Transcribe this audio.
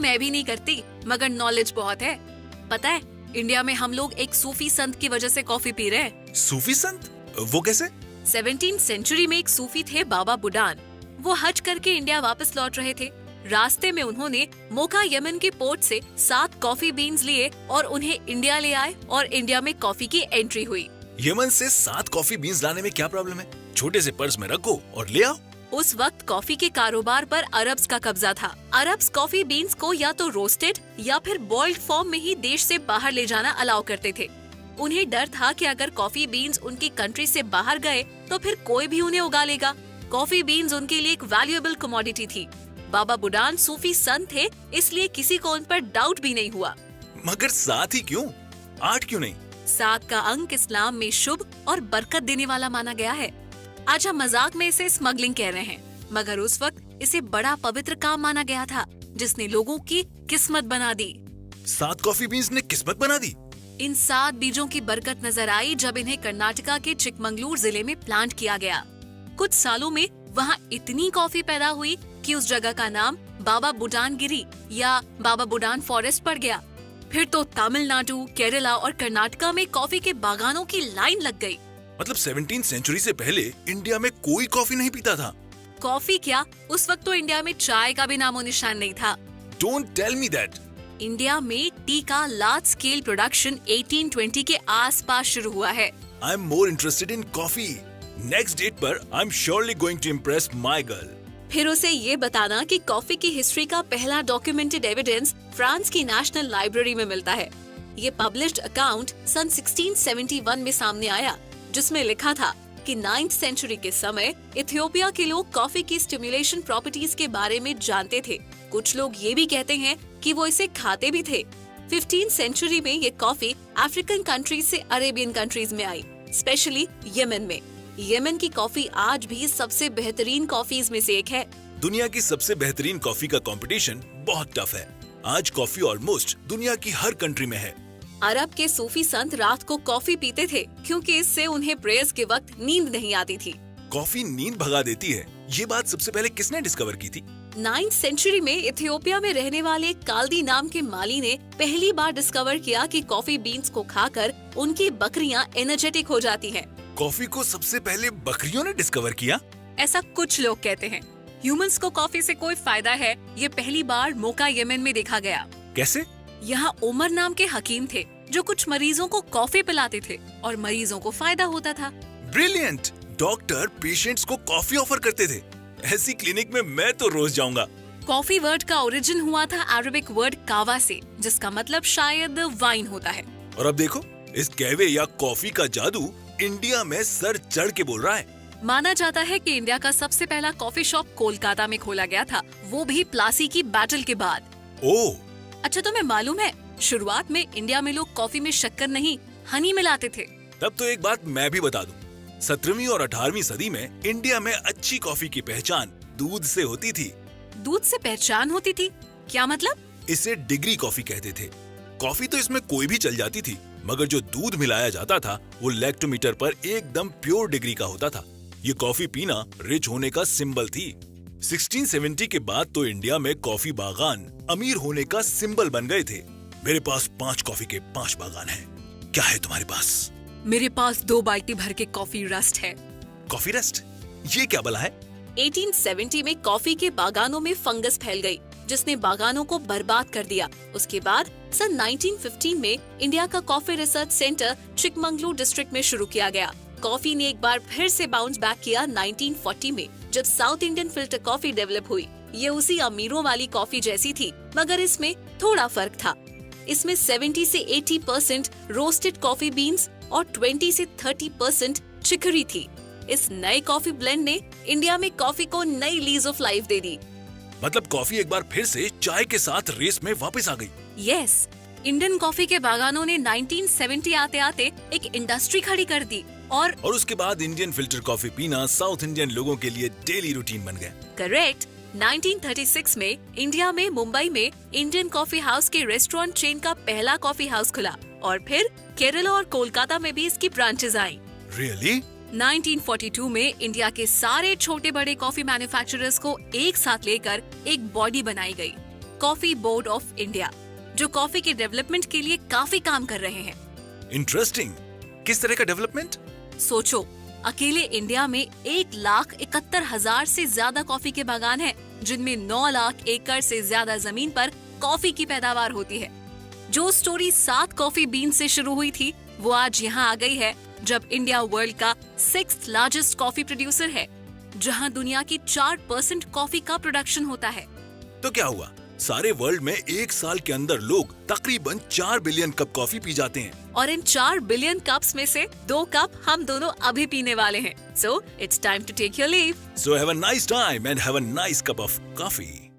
मैं भी नहीं करती, मगर नॉलेज बहुत है। पता है, इंडिया में हम लोग एक सूफी संत की वजह से कॉफी पी रहे हैं। सूफी संत? वो कैसे? 17वीं सेंचुरी में एक सूफी थे बाबा बुडान। वो हज करके इंडिया वापस लौट रहे थे। रास्ते में उन्होंने मोका यमन के पोर्ट से 7 कॉफी बीन्स लिए और उन्हें इंडिया ले आए और इंडिया में कॉफी की एंट्री हुई। यमन से 7 कॉफी बीन्स लाने में क्या प्रॉब्लम है? छोटे से पर्स में रखो और ले आओ। उस वक्त कॉफी के कारोबार पर अरब्स का कब्जा था। अरब्स कॉफी बीन्स को या तो रोस्टेड या फिर बॉइल्ड फॉर्म में ही देश से बाहर ले जाना अलाउ करते थे। उन्हें डर था कि अगर कॉफी बीन्स उनकी कंट्री से बाहर गए तो फिर कोई भी उन्हें उगा लेगा। कॉफी बीन्स उनके लिए एक वैल्यूएबल कमोडिटी थी। बाबा बुडान सूफी संत थे, इसलिए किसी को उन पर डाउट भी नहीं हुआ। मगर 7 ही क्यों? 8 क्यों नहीं? 7 का अंक इस्लाम में शुभ और बरकत देने वाला माना गया है। आज हम मजाक में इसे स्मगलिंग कह रहे हैं, मगर उस वक्त इसे बड़ा पवित्र काम माना गया था, जिसने लोगों की किस्मत बना दी। 7 कॉफी बीन्स ने किस्मत बना दी। इन 7 बीजों की बरकत नजर आई जब इन्हें कर्नाटका के चिकमंगलूर जिले में प्लांट किया गया। कुछ सालों में वहाँ इतनी कॉफी पैदा हुई कि उस जगह का नाम बाबा बुडान गिरी या बाबा बुडान फॉरेस्ट पड़ गया। फिर तो तमिलनाडु, केरला और कर्नाटका में कॉफी के बागानों की लाइन लग गई। मतलब 17वीं सेंचुरी से पहले इंडिया में कोई कॉफी नहीं पीता था। कॉफी क्या, उस वक्त तो इंडिया में चाय का भी नामो निशान नहीं था। Don't tell me that. India में टी का लार्ज स्केल प्रोडक्शन 1820 के आसपास शुरू हुआ है। I am more interested in coffee. Next date पर I am surely going to impress my girl. फिर उसे ये बताना कि कॉफी की हिस्ट्री का पहला डॉक्यूमेंटेड एविडेंस फ्रांस की नेशनल लाइब्रेरी में मिलता है। ये पब्लिश्ड अकाउंट सन 1671 में सामने आया, जिसमें लिखा था कि 9th सेंचुरी के समय इथियोपिया के लोग कॉफी की स्टिमुलेशन प्रॉपर्टीज के बारे में जानते थे। कुछ लोग ये भी कहते हैं कि वो इसे खाते भी थे। 15th सेंचुरी में ये कॉफी अफ्रीकन कंट्रीज से अरेबियन कंट्रीज में आई, स्पेशली यमन में। यमन की कॉफी आज भी सबसे बेहतरीन कॉफीज में से एक है। दुनिया की सबसे बेहतरीन कॉफी का कंपटीशन बहुत टफ है। आज कॉफी ऑलमोस्ट दुनिया की हर कंट्री में है। अरब के सूफी संत रात को कॉफी पीते थे क्योंकि इससे उन्हें प्रेयर्स के वक्त नींद नहीं आती थी। कॉफी नींद भगा देती है, ये बात सबसे पहले किसने डिस्कवर की थी? 9th सेंचुरी में इथियोपिया में रहने वाले काल्दी नाम के माली ने पहली बार डिस्कवर किया कि कॉफी बीन्स को खाकर उनकी बकरियां एनर्जेटिक हो जाती हैं। कॉफी को सबसे पहले बकरियों ने डिस्कवर किया? ऐसा कुछ लोग कहते हैं। ह्यूमंस को कॉफी से कोई फायदा है, ये पहली बार मोका यमन में देखा गया। कैसे? यहाँ उमर नाम के हकीम थे जो कुछ मरीजों को कॉफी पिलाते थे और मरीजों को फायदा होता था। ब्रिलियंट! डॉक्टर पेशेंट्स को कॉफी ऑफर करते थे। ऐसी क्लिनिक में मैं तो रोज जाऊंगा। कॉफी वर्ड का ओरिजिन हुआ था अरबिक वर्ड कावा से, जिसका मतलब शायद वाइन होता है। और अब देखो, इस कहवे या कॉफी का जादू इंडिया में सर चढ़ के बोल रहा है। माना जाता है कि इंडिया का सबसे पहला कॉफी शॉप कोलकाता में खोला गया था, वो भी प्लासी की बैटल के बाद। ओह! अच्छा, तुम्हें मालूम है शुरुआत में इंडिया में लोग कॉफी में शक्कर नहीं, हनी मिलाते थे। तब तो एक बात मैं भी बता दूं, 17वीं और 18वीं सदी में इंडिया में अच्छी कॉफी की पहचान दूध से होती थी। दूध से पहचान होती थी? क्या मतलब? इसे डिग्री कॉफी कहते थे। कॉफी तो इसमें कोई भी चल जाती थी, मगर जो दूध मिलाया जाता था वो लैक्टोमीटर पर एकदम प्योर डिग्री का होता था। ये कॉफी पीना रिच होने का सिंबल थी। 1670 के बाद तो इंडिया में कॉफी बागान अमीर होने का सिंबल बन गए थे। मेरे पास 5 कॉफी के 5 बागान हैं। क्या है तुम्हारे पास? मेरे पास 2 बाल्टी भर के कॉफी रस्ट है। Coffee rust? ये क्या भला है? 1870 में कॉफी के बागानों में फंगस फैल गई, जिसने बागानों को बर्बाद कर दिया। उसके बाद सन 1915 में इंडिया का coffee research centre Chikmagalur district में शुरू किया गया। कॉफी ने एक बार फिर से बाउंस बैक किया 1940 में, जब south Indian filter coffee develop हुई। ये उसी अमीरों वाली कॉफी जैसी थी, मगर इसमें थोड़ा फर्क था। इसमें 70 से 80% रोस्टेड कॉफी बीन्स और 20 से 30% चिकरी थी। इस नए कॉफी ब्लेंड ने इंडिया में कॉफी को नई लीज ऑफ लाइफ दे दी। मतलब कॉफी एक बार फिर से चाय के साथ रेस में वापस आ गई। यस, इंडियन कॉफी के बागानों ने 1970 आते आते एक इंडस्ट्री खड़ी कर दी और उसके बाद इंडियन फिल्टर कॉफी पीना साउथ इंडियन लोगों के लिए डेली रूटीन बन गया। करेक्ट। 1936 में इंडिया में मुंबई में इंडियन कॉफी हाउस के रेस्टोरेंट चेन का पहला कॉफी हाउस खुला और फिर केरला और कोलकाता में भी इसकी ब्रांचेस आई। रियली? 1942 में इंडिया के सारे छोटे बड़े कॉफी मैन्युफैक्चरर्स को एक साथ लेकर एक बॉडी बनाई गई। कॉफी बोर्ड ऑफ इंडिया, जो कॉफी के डेवलपमेंट के लिए काफी काम कर रहे हैं। इंटरेस्टिंग। किस तरह का डेवलपमेंट? सोचो, अकेले इंडिया में 1,71,000 से ज्यादा कॉफी के बागान हैं, जिनमें 9 लाख एकड़ से ज्यादा जमीन पर कॉफी की पैदावार होती है। जो स्टोरी 7 कॉफी बीन से शुरू हुई थी, वो आज यहाँ आ गई है, जब इंडिया वर्ल्ड का 6th लार्जेस्ट कॉफी प्रोड्यूसर है, जहाँ दुनिया की 4% कॉफी का प्रोडक्शन होता है। तो क्या हुआ? सारे वर्ल्ड में एक साल के अंदर लोग तकरीबन 4 बिलियन कप कॉफी पी जाते हैं। और इन 4 बिलियन कप्स में से 2 कप हम दोनों अभी पीने वाले हैं। So it's time to take your leave. So have a nice time and have a nice cup of coffee.